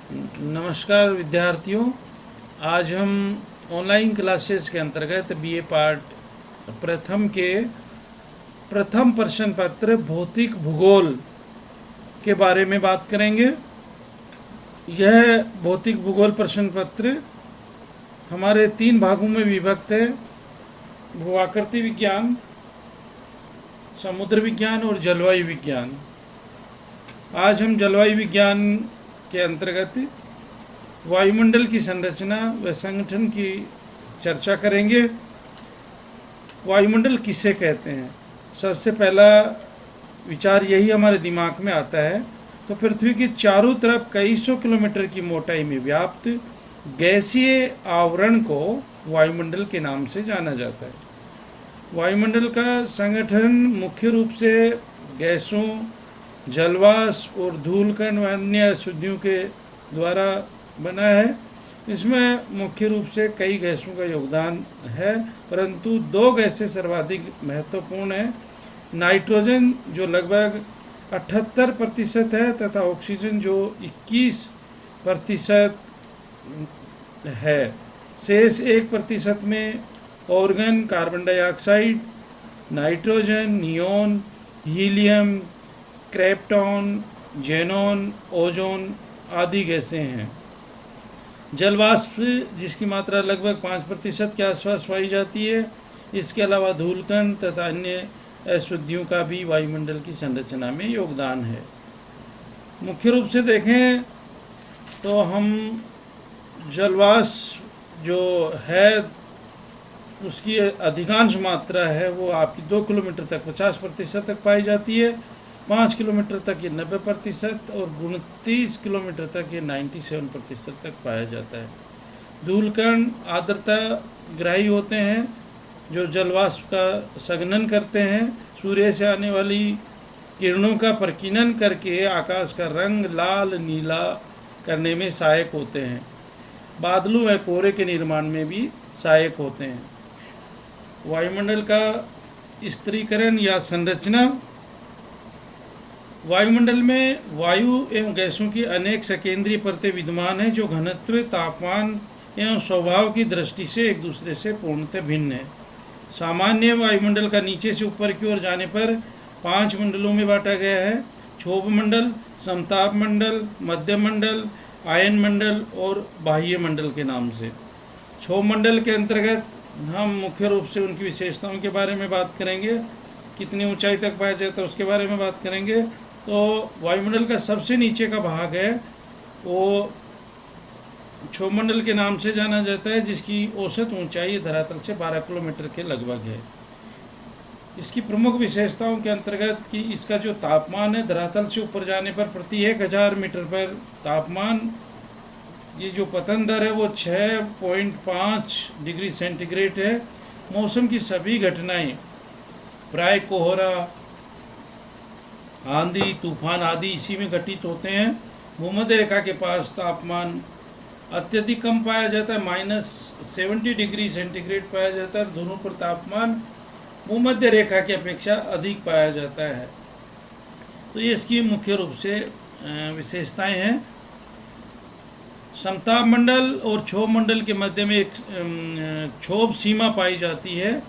नमस्कार विद्यार्थियों। आज हम ऑनलाइन क्लासेस के अंतर्गत बीए पार्ट प्रथम के प्रथम प्रश्न पत्र भौतिक भूगोल के बारे में बात करेंगे। यह भौतिक भूगोल प्रश्न पत्र हमारे 3 भागों में विभक्त है: भूआकृति विज्ञान, समुद्र विज्ञान और जलवायु विज्ञान। आज हम जलवायु विज्ञान के अंतर्गत वायुमंडल की संरचना व संगठन की चर्चा करेंगे। वायुमंडल किसे कहते हैं? सबसे पहला विचार यही हमारे दिमाग में आता है। तो पृथ्वी के चारों तरफ कई सौ किलोमीटर की मोटाई में व्याप्त गैसीय आवरण को वायुमंडल के नाम से जाना जाता है। वायुमंडल का संगठन मुख्य रूप से गैसों, जलवाष्प और धूलकण व अन्य अशुद्धियों के द्वारा बना है। इसमें मुख्य रूप से कई गैसों का योगदान है, परंतु 2 गैसें सर्वाधिक महत्वपूर्ण हैं: नाइट्रोजन जो लगभग 78% है तथा ऑक्सीजन जो 21% है। शेष 1% में argon, carbon dioxide, nitrogen, neon, helium, krypton, xenon, ozone आदि गैसें हैं। जलवाष्प जिसकी मात्रा लगभग 5% के आसपास पाई जाती है। इसके अलावा धूलकण तथा अन्य अशुद्धियों का भी वायुमंडल की संरचना में योगदान है। मुख्य रूप से देखें तो हम जलवाष्प जो है उसकी अधिकांश मात्रा है वो आपकी 2 किलोमीटर तक 50% तक पाई जाती है, 5 किलोमीटर तक ये 90% और 29 किलोमीटर तक ये 97% तक पाया जाता है। धूलकण आर्द्रता ग्राही होते हैं जो जलवाष्प का संघनन करते हैं। सूर्य से आने वाली किरणों का प्रकीर्णन करके आकाश का रंग लाल नीला करने में सहायक होते हैं। बादलों व कोहरे के निर्माण में भी सहायक होते हैं। वायुमंडल का स्थिरीकरण या संरचना। वायुमंडल में वायु एवं गैसों की अनेक सकेंद्रीय परतें विद्यमान हैं जो घनत्व, तापमान एवं स्वभाव की दृष्टि से एक दूसरे से पूर्णतः भिन्न है। सामान्य वायुमंडल का नीचे से ऊपर की ओर जाने पर 5 मंडलों में बांटा गया है: क्षोभ मंडल, समताप मंडल, मध्य मंडल, आयन मंडल और बाह्य मंडल के नाम से। क्षोभ मंडल के अंतर्गत हम मुख्य रूप से उनकी विशेषताओं के बारे में बात करेंगे, कितनी ऊंचाई तक पाया जाता है उसके बारे में बात करेंगे। तो वायुमंडल का सबसे नीचे का भाग है वो क्षोभमंडल के नाम से जाना जाता है, जिसकी औसत ऊंचाई धरातल से 12 किलोमीटर के लगभग है। इसकी प्रमुख विशेषताओं के अंतर्गत कि इसका जो तापमान है धरातल से ऊपर जाने पर प्रति 1000 मीटर पर तापमान, ये जो पतन दर है वो 6.5 डिग्री सेंटीग्रेड है। मौसम की सभी घटनाएं प्राय कोहरा, आंधी, तूफान आदि इसी में घटित होते हैं। भूमध्य रेखा के पास तापमान अत्यधिक कम पाया जाता है, -70 डिग्री सेंटीग्रेड पाया जाता है। दोनों पर तापमान भूमध्य रेखा की अपेक्षा अधिक पाया जाता है। तो ये इसकी मुख्य रूप से विशेषताएं हैं। समताप मंडल और क्षोभ मंडल के मध्य में एक क्षोभ सीमा पाई जाती है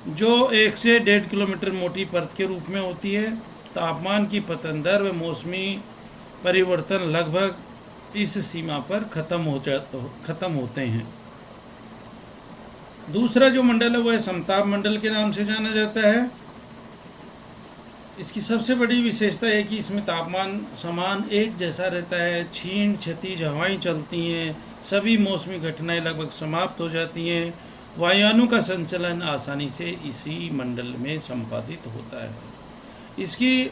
जो 1 से 1.5 किलोमीटर मोटी परत के रूप में होती है। तापमान की पतन दर व मौसमी परिवर्तन लगभग इस सीमा पर खत्म होते हैं। दूसरा जो मंडल है वह समताप मंडल के नाम से जाना जाता है। इसकी सबसे बड़ी विशेषता है कि इसमें तापमान समान एक जैसा रहता है, क्षीण क्षतिज हवाएं चलती हैं, सभी मौसमी घटनाएं लगभग समाप्त हो जाती हैं, वायुयानों का संचलन आसानी से इसी मंडल में संपादित होता है। इसकी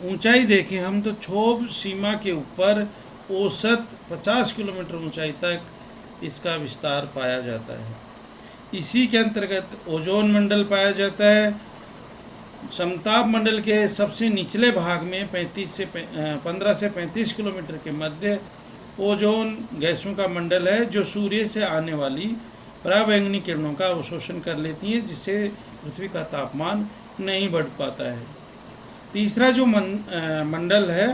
ऊंचाई देखें हम तो क्षोभ सीमा के ऊपर औसत 50 किलोमीटर ऊंचाई तक इसका विस्तार पाया जाता है। इसी के अंतर्गत ओजोन मंडल पाया जाता है। समताप मंडल के सबसे निचले भाग में 15 से 35 किलोमीटर के मध्य ओजोन गैसों का मंडल है जो सूर्य से आने वाली पराबैंगनी किरणों का अवशोषण कर लेती हैं, जिससे पृथ्वी का तापमान नहीं बढ़ पाता है। तीसरा जो मंडल है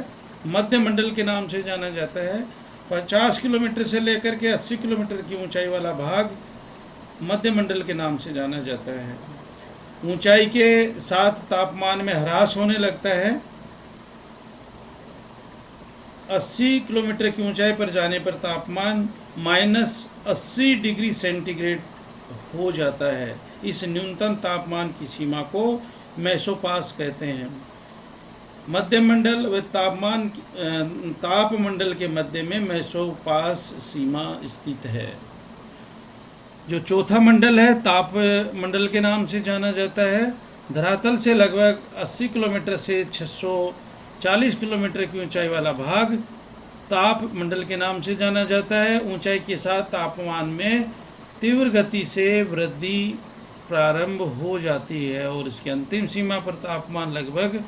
मध्य मंडल के नाम से जाना जाता है। 50 किलोमीटर से लेकर के 80 किलोमीटर की ऊंचाई वाला भाग मध्य मंडल के नाम से जाना जाता है। ऊंचाई के साथ तापमान में ह्रास होने लगता है। 80 किलोमीटर की ऊंचाई पर जाने पर तापमान -80 डिग्री सेंटीग्रेड हो जाता है। इस न्यूनतम तापमान की सीमा को मेसोपास कहते हैं। मध्य मंडल व तापमंडल के मध्य में मेसोपास सीमा स्थित है। जो चौथा मंडल है ताप मंडल के नाम से जाना जाता है। धरातल से लगभग 80 किलोमीटर से 640 किलोमीटर की ऊंचाई वाला भाग ताप मंडल के नाम से जाना जाता है। ऊंचाई के साथ तापमान में तीव्र गति से वृद्धि प्रारंभ हो जाती है और इसकी अंतिम सीमा पर तापमान लगभग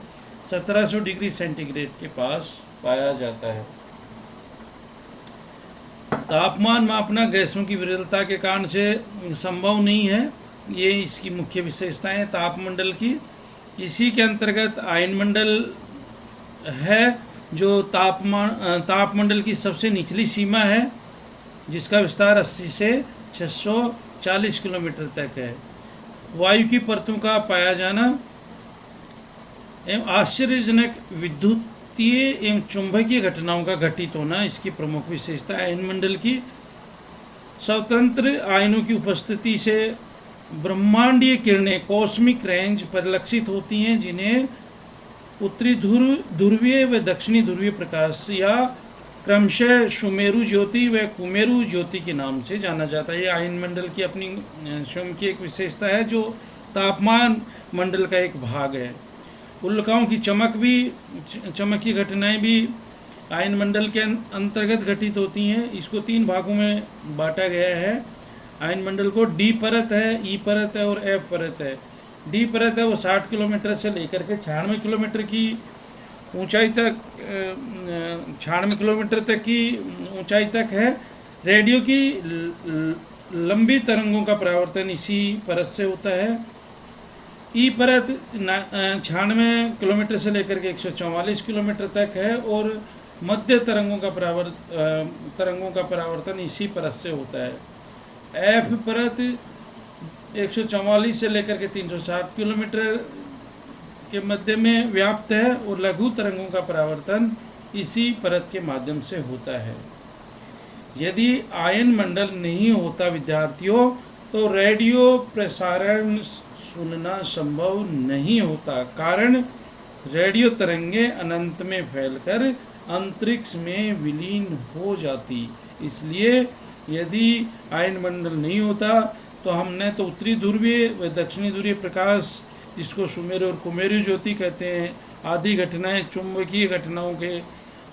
1700 डिग्री सेंटीग्रेड के पास पाया जाता है। तापमान मापना गैसों की विरलता के कारण से संभव नहीं है। ये इसकी मुख्य विशेषताएं हैं तापमंडल की। इसी के अंतर्गत आयनमंडल है जो तापमंडल की सबसे निचली सीमा है, जिसका विस्तार 80 से 640 किलोमीटर तक है। वायु की परतों का पाया जाना एवं आश्चर्यजनक विद्युतीय एवं चुंबकीय घटनाओं का घटित होना इसकी प्रमुख विशेषता है। आयनमंडल की स्वतंत्र आयनों की उपस्थिति से ब्रह्मांडीय किरणें कॉस्मिक रेंज परिलक्षित होती हैं, जिन्हें उत्तरी ध्रुवीय व दक्षिणी ध्रुवीय प्रकाश या क्रमशः सुमेरु ज्योति व कुमेरु ज्योति के नाम से जाना जाता है। ये आयनमंडल की अपनी स्वयं की एक विशेषता है जो तापमान मंडल का एक भाग है। उल्काओं की चमक की घटनाएं भी आयनमंडल के अंतर्गत घटित होती हैं। इसको 3 भागों में बांटा गया है। आयनमंडल को डी परत है, ई परत है और एफ परत है। डी परत है वो 60 किलोमीटर से लेकर के 96 किलोमीटर की ऊंचाई तक 96 किलोमीटर तक की ऊंचाई तक है। रेडियो की लंबी तरंगों का परावर्तन इसी परत से होता है। ई परत 96 किलोमीटर से लेकर के 144 किलोमीटर तक है और मध्य तरंगों का परावर्तन इसी परत से होता है। एफ परत 144 से लेकर के 360 किलोमीटर के मध्य में व्याप्त है और लघु तरंगों का परावर्तन इसी परत के माध्यम से होता है। यदि आयन मंडल नहीं होता विद्यार्थियों, तो रेडियो प्रसारण सुनना संभव नहीं होता। कारण रेडियो तरंगे अनंत में फैलकर अंतरिक्ष में विलीन हो जाती। इसलिए यदि आयन मंडल नहीं होता तो हमने तो उत्तरी ध्रुवीय व दक्षिणी ध्रुवीय प्रकाश, जिसको सुमेरु और कुमेरु ज्योति कहते हैं, आदि घटनाएं, चुंबकीय घटनाओं के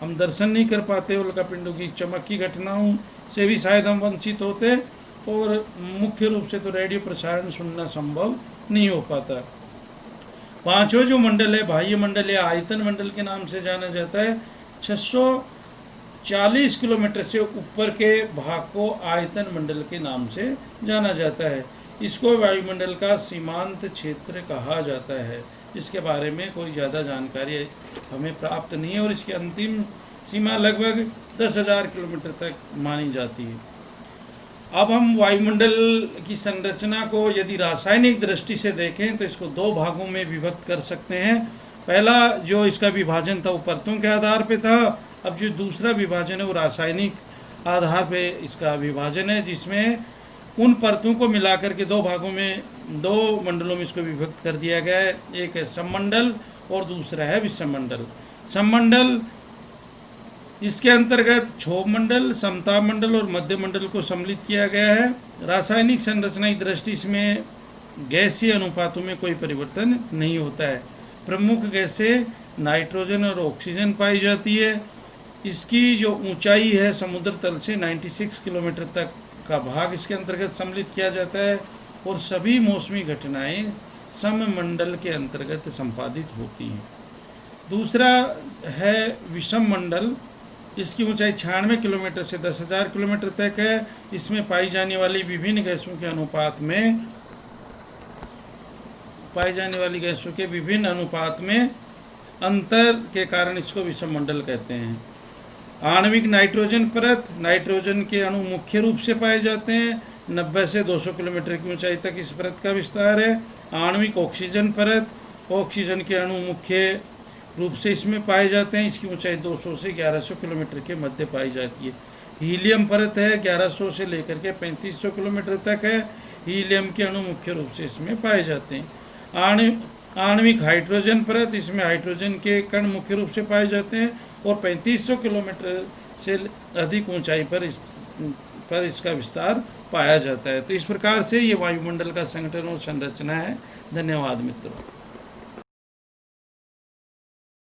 हम दर्शन नहीं कर पाते। उल्कापिंडों की चमक की घटनाओं से भी शायद हम वंचित होते और मुख्य रूप से तो रेडियो प्रसारण सुनना संभव नहीं हो पाता। 5वां जो मंडल है बाह्य मंडल या आयतन मंडल के नाम से जाना जाता है। 640 किलोमीटर से ऊपर के भाग को आयतन मंडल के नाम से जाना जाता है। इसको वायुमंडल का सीमांत क्षेत्र कहा जाता है, जिसके बारे में कोई ज़्यादा जानकारी हमें प्राप्त नहीं है और इसकी अंतिम सीमा लगभग 10,000 किलोमीटर तक मानी जाती है। अब हम वायुमंडल की संरचना को यदि रासायनिक दृष्टि से देखें तो इसको 2 भागों में विभक्त कर सकते हैं। पहला जो इसका विभाजन था वो परतों के आधार पे था। अब जो दूसरा विभाजन है वो रासायनिक आधार पे इसका विभाजन है, जिसमें उन परतों को मिलाकर के 2 भागों में 2 मंडलों में इसको विभक्त कर दिया गया है। एक है सममंडल और दूसरा है विषममंडल। सममंडल इसके अंतर्गत क्षोभ मंडल, समताप मंडल और मध्य मंडल को सम्मिलित किया गया है। रासायनिक संरचना की दृष्टि इसमें गैसीय अनुपातों में कोई परिवर्तन नहीं होता है। प्रमुख गैसें नाइट्रोजन और ऑक्सीजन पाई जाती है। इसकी जो ऊंचाई है समुद्र तल से 96 किलोमीटर तक का भाग इसके अंतर्गत सम्मिलित किया जाता है और सभी मौसमी घटनाएं सममंडल के अंतर्गत संपादित होती हैं। दूसरा है विषम मंडल। इसकी ऊंचाई 96 किलोमीटर से 10,000 किलोमीटर तक है। इसमें पाई जाने वाली विभिन्न गैसों के अनुपात में अंतर के कारण इसको विषममंडल कहते हैं। आणविक नाइट्रोजन परत, नाइट्रोजन के अणु मुख्य रूप से पाए जाते हैं। 90 से 200 किलोमीटर की ऊंचाई तक इस परत का विस्तार है। आणविक ऑक्सीजन परत, ऑक्सीजन के अणु मुख्य रूप से इसमें पाए जाते हैं। इसकी ऊंचाई 200 से 1100 किलोमीटर के मध्य पाई जाती है। हीलियम परत है, 1100 से लेकर के 3500 किलोमीटर तक है। हीलियम के अणु मुख्य रूप से इसमें पाए जाते हैं। आणविक हाइड्रोजन परत, इसमें हाइड्रोजन के कण मुख्य रूप से पाए जाते हैं और 3500 किलोमीटर से अधिक ऊंचाई पर इसका विस्तार पाया जाता है। तो इस प्रकार से ये वायुमंडल का संगठन और संरचना है। धन्यवाद मित्रों।